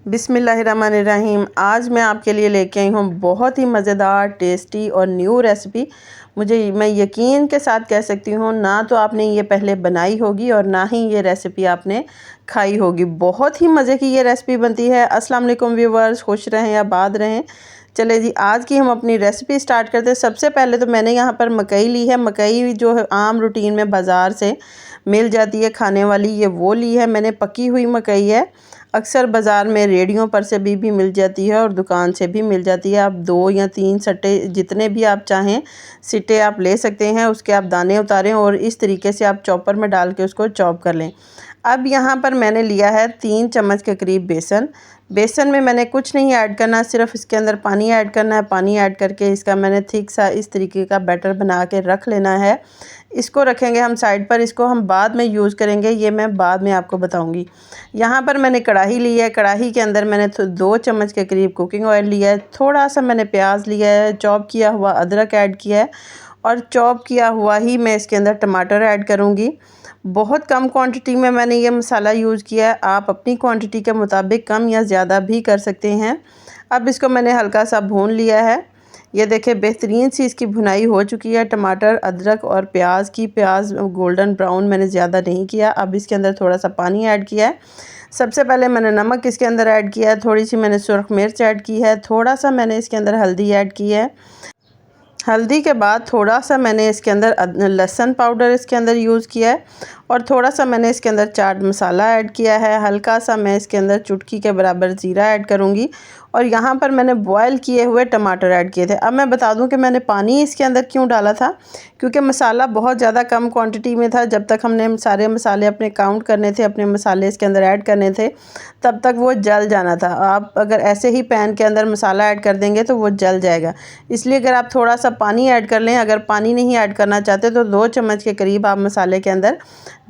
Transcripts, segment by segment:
बिस्मिल्लाहिर्रहमानिर्रहीम। आज मैं आपके लिए लेके आई हूँ बहुत ही मज़ेदार, टेस्टी और न्यू रेसिपी। मैं यकीन के साथ कह सकती हूँ, ना तो आपने ये पहले बनाई होगी और ना ही ये रेसिपी आपने खाई होगी। बहुत ही मज़े की ये रेसिपी बनती है। अस्सलाम वालेकुम व्यूवर्स, खुश रहें या बाद रहें। चले जी, आज की हम अपनी रेसिपी स्टार्ट करते हैं। सबसे पहले तो मैंने यहाँ पर मकई ली है। मकई जो है आम रूटीन में बाज़ार से मिल जाती है खाने वाली, ये वो ली है मैंने। पकी हुई मकई है। अक्सर बाज़ार में रेडियों पर से भी मिल जाती है और दुकान से भी मिल जाती है। आप 2 या 3 सट्टे जितने भी आप चाहें सिट्टे आप ले सकते हैं। उसके आप दाने उतारें और इस तरीके से आप चॉपर में डाल के उसको चॉप कर लें। अब यहाँ पर मैंने लिया है 3 चम्मच के करीब बेसन। बेसन में मैंने कुछ नहीं ऐड करना, सिर्फ इसके अंदर पानी ऐड करना है। पानी ऐड करके इसका मैंने थिक सा इस तरीके का बैटर बना के रख लेना है। इसको रखेंगे हम साइड पर, इसको हम बाद में यूज़ करेंगे, ये मैं बाद में आपको बताऊंगी। यहाँ पर मैंने कढ़ाई ली है। कढ़ाई के अंदर मैंने 2 चम्मच के करीब कुकिंग ऑयल लिया है। थोड़ा सा मैंने प्याज लिया है, चॉप किया हुआ अदरक ऐड किया है और चॉप किया हुआ ही मैं इसके अंदर टमाटर ऐड करूँगी। बहुत कम क्वांटिटी में मैंने ये मसाला यूज़ किया है। आप अपनी क्वांटिटी के मुताबिक कम या ज़्यादा भी कर सकते हैं। अब इसको मैंने हल्का सा भून लिया है। ये देखिए बेहतरीन सी इसकी भुनाई हो चुकी है। टमाटर, अदरक और प्याज गोल्डन ब्राउन मैंने ज़्यादा नहीं किया। अब इसके अंदर थोड़ा सा पानी ऐड किया है। सबसे पहले मैंने नमक इसके अंदर ऐड किया है। थोड़ी सी मैंने सुरख मिर्च ऐड की है। थोड़ा सा मैंने इसके अंदर हल्दी ऐड की है। हल्दी के बाद थोड़ा सा मैंने इसके अंदर लहसुन पाउडर इसके अंदर यूज़ किया है और थोड़ा सा मैंने इसके अंदर चाट मसाला ऐड किया है। हल्का सा मैं इसके अंदर चुटकी के बराबर ज़ीरा ऐड करूँगी और यहाँ पर मैंने बॉयल किए हुए टमाटर ऐड किए थे। अब मैं बता दूँ कि मैंने पानी इसके अंदर क्यों डाला था, क्योंकि मसाला बहुत ज़्यादा कम क्वांटिटी में था। जब तक हमने सारे मसाले अपने काउंट करने थे, अपने मसाले इसके अंदर ऐड करने थे, तब तक वो जल जाना था। आप अगर ऐसे ही पैन के अंदर मसाला ऐड कर देंगे तो वो जल जाएगा। इसलिए अगर आप थोड़ा सा पानी ऐड कर लें, अगर पानी नहीं ऐड करना चाहते तो 2 चम्मच के करीब आप मसाले के अंदर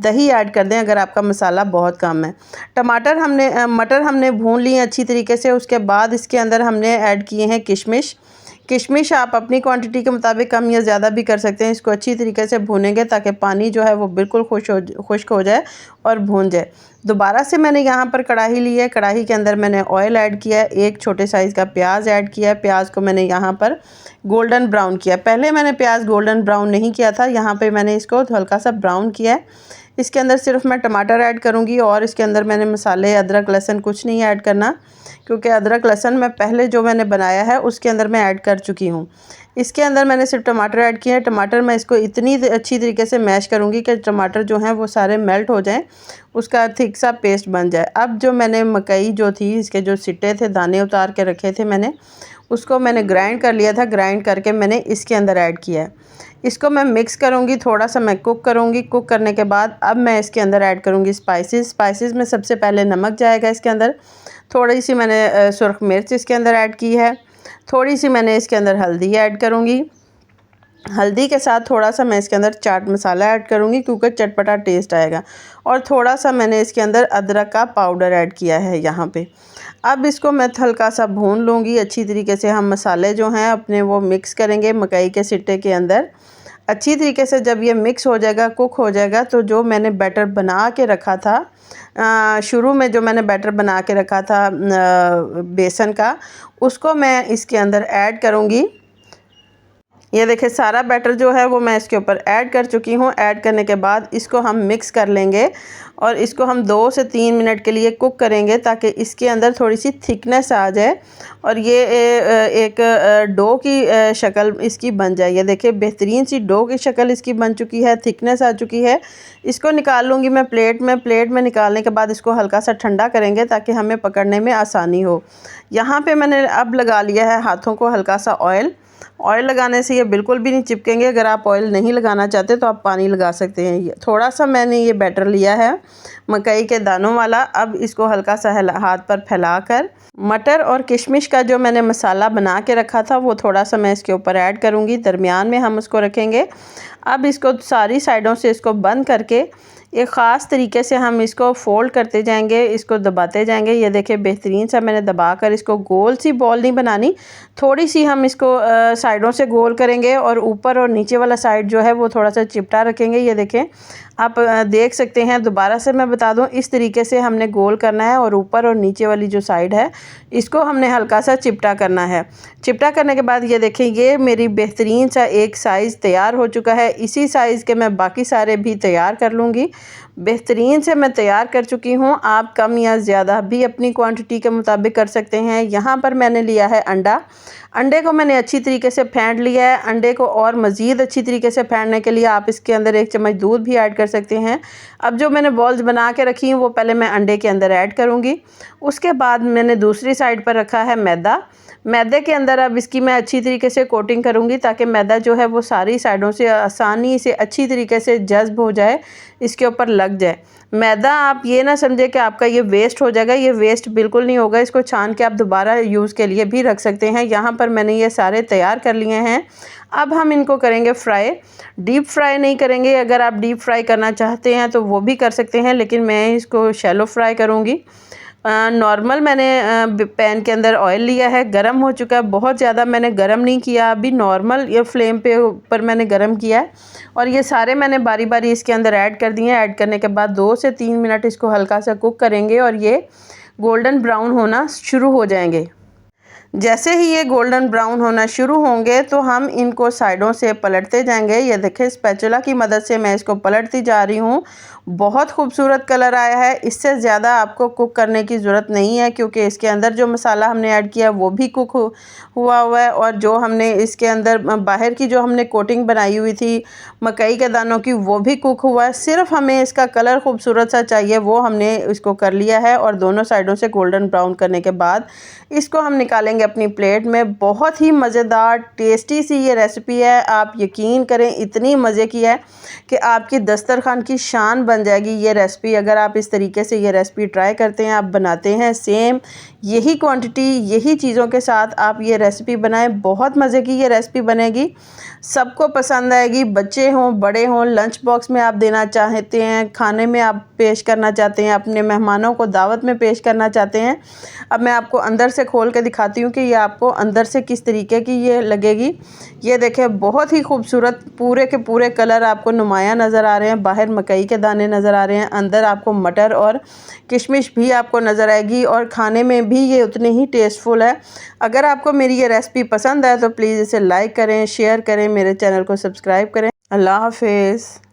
दही ऐड कर दें, अगर आपका मसाला बहुत कम है। मटर हमने भून ली अच्छी तरीके से। उसके बाद इसके अंदर हमने ऐड किए हैं किशमिश आप अपनी क्वांटिटी के मुताबिक कम या ज़्यादा भी कर सकते हैं। इसको अच्छी तरीके से भूनेंगे ताकि पानी जो है वो बिल्कुल खुश्क हो जाए और भून जाए। दोबारा से मैंने यहाँ पर कढ़ाई ली है। कढ़ाई के अंदर मैंने ऑयल ऐड किया है। एक छोटे साइज़ का प्याज ऐड किया है। प्याज को मैंने यहाँ पर गोल्डन ब्राउन किया। पहले मैंने प्याज गोल्डन ब्राउन नहीं किया था, यहाँ पर मैंने इसको हल्का सा ब्राउन किया है। इसके अंदर सिर्फ मैं टमाटर ऐड करूँगी और इसके अंदर मैंने मसाले, अदरक लहसुन कुछ नहीं ऐड करना, क्योंकि अदरक लहसुन मैं पहले जो मैंने बनाया है उसके अंदर मैं ऐड कर चुकी हूँ। इसके अंदर मैंने सिर्फ टमाटर ऐड किए हैं। टमाटर मैं इसको इतनी अच्छी तरीके से मैश करूँगी कि टमाटर जो हैं वो सारे मेल्ट हो जाएं, उसका थिक सा पेस्ट बन जाए। अब जो मैंने मकई जो थी, इसके जो सिट्टे थे, दाने उतार के रखे थे मैंने, उसको मैंने ग्राइंड कर लिया था। ग्राइंड करके मैंने इसके अंदर ऐड किया है। इसको मैं मिक्स करूँगी, थोड़ा सा मैं कुक करूँगी। कुक करने के बाद अब मैं इसके अंदर ऐड करूँगी स्पाइसेस में सबसे पहले नमक जाएगा इसके अंदर। थोड़ी सी मैंने सुरख मिर्च इसके अंदर ऐड की है। थोड़ी सी मैंने इसके अंदर हल्दी ऐड करूँगी। हल्दी के साथ थोड़ा सा मैं इसके अंदर चाट मसाला ऐड करूँगी, क्योंकि चटपटा टेस्ट आएगा। और थोड़ा सा मैंने इसके अंदर अदरक का पाउडर ऐड किया है यहाँ पे। अब इसको मैं हल्का सा भून लूँगी अच्छी तरीके से। हम मसाले जो हैं अपने वो मिक्स करेंगे मकई के सिट्टे के अंदर अच्छी तरीके से। जब ये मिक्स हो जाएगा, कुक हो जाएगा, तो जो मैंने बैटर बना के रखा था, शुरू में जो मैंने बैटर बना के रखा था बेसन का, उसको मैं इसके अंदर ऐड करूँगी। ये देखिए सारा बैटर जो है वो मैं इसके ऊपर ऐड कर चुकी हूँ। ऐड करने के बाद इसको हम मिक्स कर लेंगे और इसको हम 2 से 3 मिनट के लिए कुक करेंगे, ताकि इसके अंदर थोड़ी सी थिकनेस आ जाए और ये एक डो की शक्ल इसकी बन जाए। ये देखिए बेहतरीन सी डो की शक्ल इसकी बन चुकी है, थिकनेस आ चुकी है। इसको निकाल लूँगी मैं प्लेट में निकालने के बाद इसको हल्का सा ठंडा करेंगे ताकि हमें पकड़ने में आसानी हो। यहाँ पे मैंने अब लगा लिया है हाथों को हल्का सा ऑयल लगाने से ये बिल्कुल भी नहीं चिपकेंगे। अगर आप ऑयल नहीं लगाना चाहते तो आप पानी लगा सकते हैं। थोड़ा सा मैंने ये बैटर लिया है मकई के दानों वाला। अब इसको हल्का सा हाथ पर फैलाकर मटर और किशमिश का जो मैंने मसाला बना के रखा था वो थोड़ा सा मैं इसके ऊपर ऐड करूँगी। दरमियान में हम उसको रखेंगे। अब इसको सारी साइडों से इसको बंद करके एक ख़ास तरीके से हम इसको फोल्ड करते जाएंगे, इसको दबाते जाएंगे। ये देखिए बेहतरीन सा मैंने दबाकर इसको गोल सी बॉल नहीं बनानी, थोड़ी सी हम इसको साइडों से गोल करेंगे और ऊपर और नीचे वाला साइड जो है वो थोड़ा सा चिपटा रखेंगे। ये देखें आप देख सकते हैं। दोबारा से मैं बता दूं, इस तरीके से हमने गोल करना है और ऊपर और नीचे वाली जो साइड है इसको हमने हल्का सा चिपटा करना है। चिपटा करने के बाद ये देखें, ये मेरी बेहतरीन सा एक साइज़ तैयार हो चुका है। इसी साइज़ के मैं बाकी सारे भी तैयार कर लूँगी। बेहतरीन से मैं तैयार कर चुकी हूँ। आप कम या ज़्यादा भी अपनी क्वांटिटी के मुताबिक कर सकते हैं। यहाँ पर मैंने लिया है अंडा। अंडे को मैंने अच्छी तरीके से फेंट लिया है। अंडे को और मज़ीद अच्छी तरीके से फेंटने के लिए आप इसके अंदर 1 चम्मच दूध भी ऐड कर सकते हैं। अब जो मैंने बॉल्स बना के रखी हैं वो पहले मैं अंडे के अंदर ऐड करूँगी। उसके बाद मैंने दूसरी साइड पर रखा है मैदा। मैदे के अंदर अब इसकी मैं अच्छी तरीके से कोटिंग करूँगी ताकि मैदा जो है वो सारी साइडों से आसानी से अच्छी तरीके से जज़्ब हो जाए, इसके ऊपर लग जाए। मैदा आप ये ना समझे कि आपका ये वेस्ट हो जाएगा, ये वेस्ट बिल्कुल नहीं होगा। इसको छान के आप दोबारा यूज़ के लिए भी रख सकते हैं। यहाँ पर मैंने ये सारे तैयार कर लिए हैं। अब हम इनको करेंगे फ्राई। डीप फ्राई नहीं करेंगे। अगर आप डीप फ्राई करना चाहते हैं तो वो भी कर सकते हैं, लेकिन मैं इसको शैलो फ्राई करूँगी। नॉर्मल मैंने पैन के अंदर ऑयल लिया है, गरम हो चुका है। बहुत ज़्यादा मैंने गरम नहीं किया, अभी नॉर्मल ये फ्लेम पे ऊपर मैंने गरम किया है। और ये सारे मैंने बारी बारी इसके अंदर ऐड कर दिए हैं। ऐड करने के बाद 2 से 3 मिनट इसको हल्का सा कुक करेंगे और ये गोल्डन ब्राउन होना शुरू हो जाएंगे। जैसे ही ये गोल्डन ब्राउन होना शुरू होंगे तो हम इनको साइडों से पलटते जाएंगे। ये देखें, स्पैचुला की मदद से मैं इसको पलटती जा रही हूँ। बहुत खूबसूरत कलर आया है। इससे ज़्यादा आपको कुक करने की ज़रूरत नहीं है, क्योंकि इसके अंदर जो मसाला हमने ऐड किया वो भी कुक हुआ हुआ है। और जो हमने इसके अंदर बाहर की जो हमने कोटिंग बनाई हुई थी मकई के दानों की, वो भी कुक हुआ है। सिर्फ हमें इसका कलर खूबसूरत सा चाहिए, वो हमने इसको कर लिया है। और दोनों साइडों से गोल्डन ब्राउन करने के बाद इसको हम निकालेंगे अपनी प्लेट में। बहुत ही मज़ेदार टेस्टी सी ये रेसिपी है। आप यकीन करें, इतनी मज़े की है कि आपकी दस्तरखान की शान बन जाएगी ये रेसिपी। अगर आप इस तरीके से ये रेसिपी ट्राई करते हैं, आप बनाते हैं, सेम यही क्वांटिटी यही चीज़ों के साथ आप ये रेसिपी बनाएं, बहुत मज़े की ये रेसिपी बनेगी। सबको पसंद आएगी, बच्चे हों बड़े हों। लंच बॉक्स में आप देना चाहते हैं, खाने में आप पेश करना चाहते हैं, अपने मेहमानों को दावत में पेश करना चाहते हैं। अब मैं आपको अंदर से खोल के दिखाती हूँ कि ये आपको अंदर से किस तरीके की ये लगेगी। ये देखें, बहुत ही खूबसूरत पूरे के पूरे कलर आपको नुमायाँ नज़र आ रहे हैं। बाहर मकई के दाने नज़र आ रहे हैं, अंदर आपको मटर और किशमिश भी आपको नज़र आएगी। और खाने में भी ये उतनी ही टेस्टफुल है। अगर आपको मेरी ये रेसिपी पसंद आए तो प्लीज़ इसे लाइक करें, शेयर करें, मेरे चैनल को सब्सक्राइब करें। अल्लाह हाफिज़।